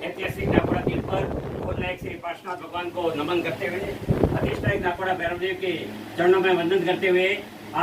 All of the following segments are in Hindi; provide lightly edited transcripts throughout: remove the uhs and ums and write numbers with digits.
ऐतिहासिक नाकोड़ा तीर्थ पर बोधनायक श्री पार्श्वनाथ भगवान को नमन करते हुए अधिष्ठायक नाकोड़ा भैरव देव के चरणों में वंदन करते हुए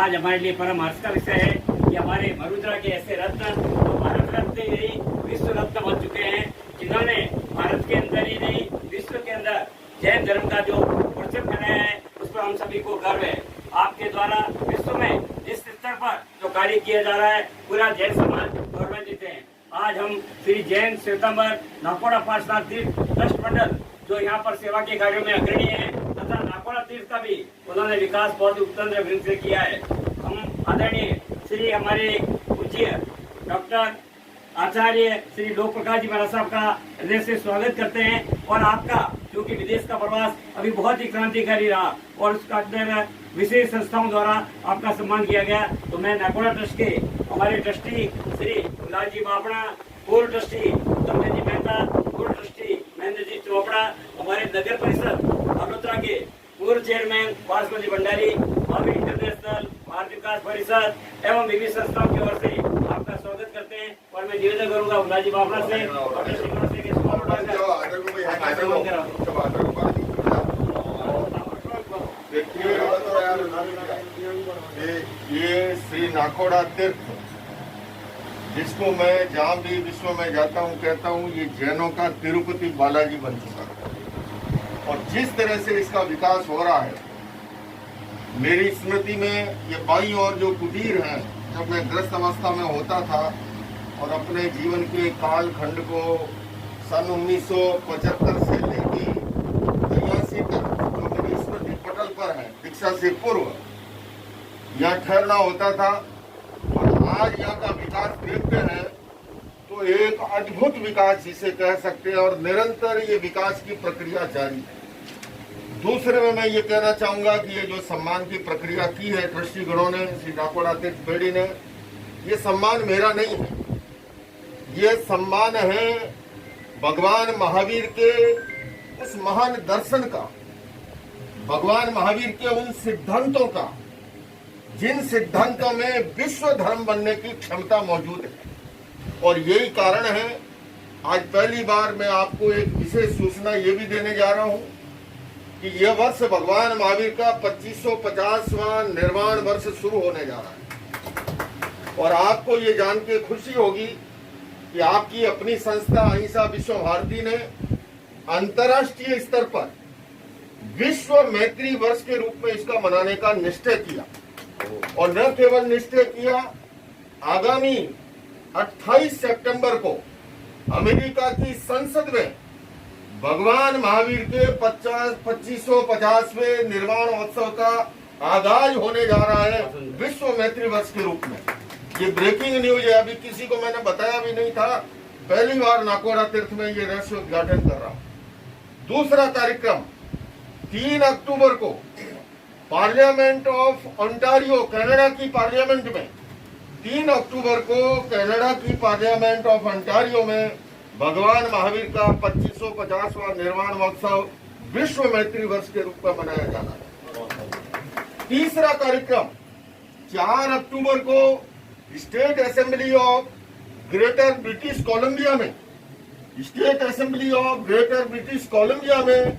आज हमारे लिए परम हर्ष का विषय है कि हमारे मरुद्रा के ऐसे रत्न तो भारत रत्न ही नहीं विश्व रत्न बन चुके हैं, जिन्होंने भारत के अंदर ही नहीं विश्व के अंदर जैन धर्म का जो परचम फैलाया है उस पर हम सभी को गर्व है। आपके द्वारा विश्व में जिस स्तर पर जो कार्य किया जा रहा है पूरा जैन समाज गौरवान्वित है। आज हम श्री जैन श्वेतांबर नाकोड़ा पार्श्वनाथ तीर्थ ट्रस्ट मंडल जो यहाँ पर सेवा के कार्यों में अग्रणी है तथा नाकोड़ा तीर्थ का भी उन्होंने विकास बहुत उत्तम ढंग से किया है। हम आदरणीय श्री हमारे पूज्य डॉक्टर आचार्य श्री लोक प्रकाश जी महाराज साहब का हृदय से स्वागत करते हैं और आपका जो कि विदेश का प्रवास अभी बहुत ही क्रांतिकारी रहा और उसका अंदर विशेष संस्थाओं द्वारा आपका सम्मान किया गया। तो मैं नाकोड़ा ट्रस्ट के हमारे ट्रस्टी श्री गुलाब जी बापड़ा, पूर्व ट्रस्टी उत्तम जी मेहता, पूर्व ट्रस्टी महेंद्र जी चोपड़ा, हमारे नगर परिषद अमृतरा के पूर्व चेयरमैन पार्श्वनाथ भंडारी, महावीर इंटरनेशनल भारतीय विकास परिषद एवं विभिन्न संस्थाओं की ओर से आपका स्वागत करते हैं और मैं निवेदन करूंगा गुलाब जी बापड़ा से देखिए ये श्री नाकोड़ा तीर्थ जिसको मैं जहाँ भी विश्व में जाता हूँ कहता हूँ ये जैनों का तिरुपति बालाजी बन चुका है और जिस तरह से इसका विकास हो रहा है मेरी स्मृति में ये बाईं और जो कुटीर हैं जब मैं ग्रस्त अवस्था में होता था और अपने जीवन के काल खंड को सन 1975 से लेके 83 तक जो मेरी स्मृति पटल पर है दीक्षा से पूर्व यहाँ ठहरना होता था और आज यहाँ का विकास देखते हैं तो एक अद्भुत विकास जिसे कह सकते हैं और निरंतर ये विकास की प्रक्रिया जारी है। दूसरे में मैं ये कहना चाहूंगा कि ये जो सम्मान की प्रक्रिया की है ट्रस्टी गणों ने श्री नाकोड़ा तीर्थ बेड़ी ने, ये सम्मान मेरा नहीं है, ये सम्मान है भगवान महावीर के उस महान दर्शन का, भगवान महावीर के उन सिद्धांतों का जिन सिद्धांतों में विश्व धर्म बनने की क्षमता मौजूद है। और यही कारण है आज पहली बार मैं आपको एक विशेष सूचना ये भी देने जा रहा हूं कि यह वर्ष भगवान महावीर का 2550वां निर्वाण वर्ष शुरू होने जा रहा है और आपको ये जान के खुशी होगी कि आपकी अपनी संस्था अहिंसा विश्व भारती ने अंतर्राष्ट्रीय स्तर पर विश्व मैत्री वर्ष के रूप में इसका मनाने का निश्चय किया और न केवल निश्चय किया, आगामी 28 सितंबर को अमेरिका की संसद में भगवान महावीर के 2550वें निर्वाण उत्सव का आगाज होने जा रहा है विश्व मैत्री वर्ष के रूप में। ये ब्रेकिंग न्यूज है, अभी किसी को मैंने बताया भी नहीं था, पहली बार नाकोड़ा तीर्थ में ये रहस्य उद्घाटन कर रहा हूं। दूसरा कार्यक्रम 3 अक्टूबर को पार्लियामेंट ऑफ ओंटारियो कनाडा की पार्लियामेंट में 3 अक्टूबर को कनाडा की पार्लियामेंट ऑफ ओंटारियो में भगवान महावीर का 2550वां निर्वाण महोत्सव विश्व मैत्री वर्ष के रूप में मनाया जाना है। तीसरा कार्यक्रम 4 अक्टूबर को State Assembly of Greater British Columbia में, State Assembly of Greater British Columbia में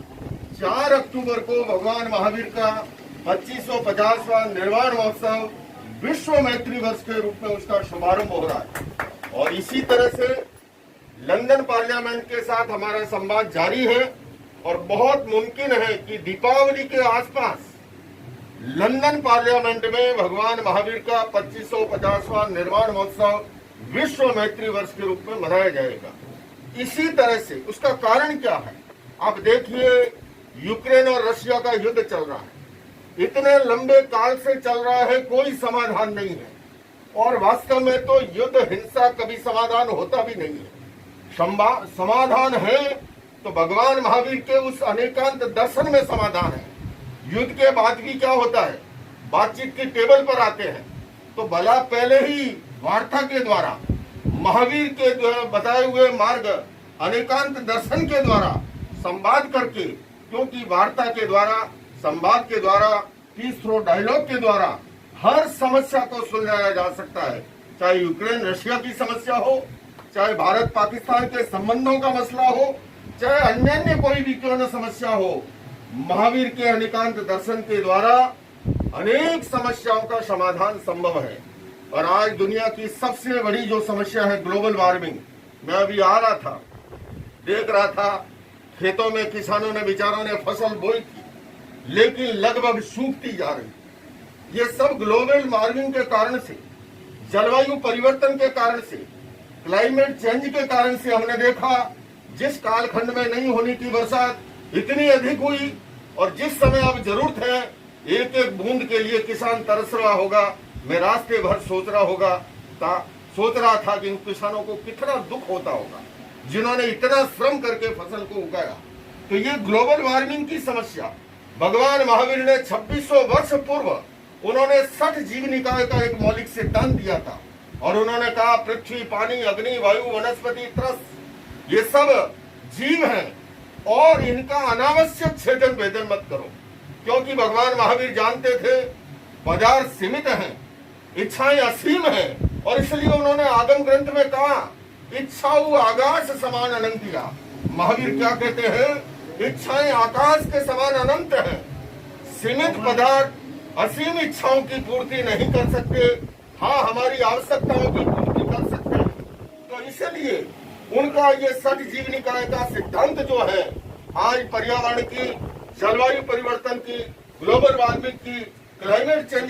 4 अक्टूबर को भगवान महावीर का 2550वां निर्वाण महोत्सव विश्व मैत्री वर्ष के रूप में उसका शुभारंभ हो रहा है। और इसी तरह से लंदन पार्लियामेंट के साथ हमारा संवाद जारी है और बहुत मुमकिन है कि दीपावली के आसपास लंदन पार्लियामेंट में भगवान महावीर का 2550वां निर्वाण महोत्सव विश्व मैत्री वर्ष के रूप में मनाया जाएगा। इसी तरह से उसका कारण क्या है, आप देखिए यूक्रेन और रशिया का युद्ध चल रहा है, इतने लंबे काल से चल रहा है, कोई समाधान नहीं है और वास्तव में तो युद्ध हिंसा कभी समाधान होता भी नहीं है। समाधान है तो भगवान महावीर के उस अनेकांत दर्शन में समाधान है। युद्ध के बाद भी क्या होता है, बातचीत की टेबल पर आते हैं तो भला पहले ही वार्ता के द्वारा महावीर के बताए हुए मार्ग अनेकांत दर्शन के द्वारा संवाद करके, क्योंकि वार्ता के द्वारा संवाद के द्वारा पीस थ्रो डायलॉग के द्वारा हर समस्या को सुलझाया जा सकता है, चाहे यूक्रेन रशिया की समस्या हो, चाहे भारत पाकिस्तान के संबंधों का मसला हो, चाहे अन्य कोई भी क्यों न समस्या हो, महावीर के अनेकांत दर्शन के द्वारा अनेक समस्याओं का समाधान संभव है। और आज दुनिया की सबसे बड़ी जो समस्या है ग्लोबल वार्मिंग, मैं अभी आ रहा था, देख रहा था खेतों में किसानों ने बेचारों ने फसल बोई थी, लेकिन लगभग सूखती जा रही। ये सब ग्लोबल वार्मिंग के कारण से, जलवायु परिवर्तन के कारण से, क्लाइमेट चेंज के कारण से हमने देखा जिस कालखंड में नहीं होने की बरसात इतनी अधिक हुई, और जिस समय अब जरूरत है एक एक बूंद के लिए किसान तरस रहा होगा। मैं रास्ते भर सोच रहा था कि इन किसानों को कितना दुख होता होगा जिन्होंने इतना श्रम करके फसल को उगाया। तो ये ग्लोबल वार्मिंग की समस्या भगवान महावीर ने 2600 वर्ष पूर्व उन्होंने 60 जीव निकाय का एक मौलिक सिद्धांत दिया था, और उन्होंने कहा पृथ्वी, पानी, अग्नि, वायु, वनस्पति, त्रस, ये सब जीव हैं और इनका अनावश्यक छेदन भेदन मत करो, क्योंकि भगवान महावीर जानते थे पदार्थ सीमित हैं, इच्छाएं असीम हैं, और इसलिए उन्होंने आगम ग्रंथ में कहा इच्छाऊ आकाश समान अनंतिया। महावीर क्या कहते हैं? इच्छाएं आकाश के समान अनंत हैं। सीमित पदार्थ असीम इच्छाओं की पूर्ति नहीं कर सकते, हाँ हमारी आवश्यकताओं की पूर्ति कर सकते हैं। तो इसलिए उनका ये 60 जीव निकाय का सिद्धांत जो है आज पर्यावरण की, जलवायु परिवर्तन की, ग्लोबल वार्मिंग की, क्लाइमेट चेंज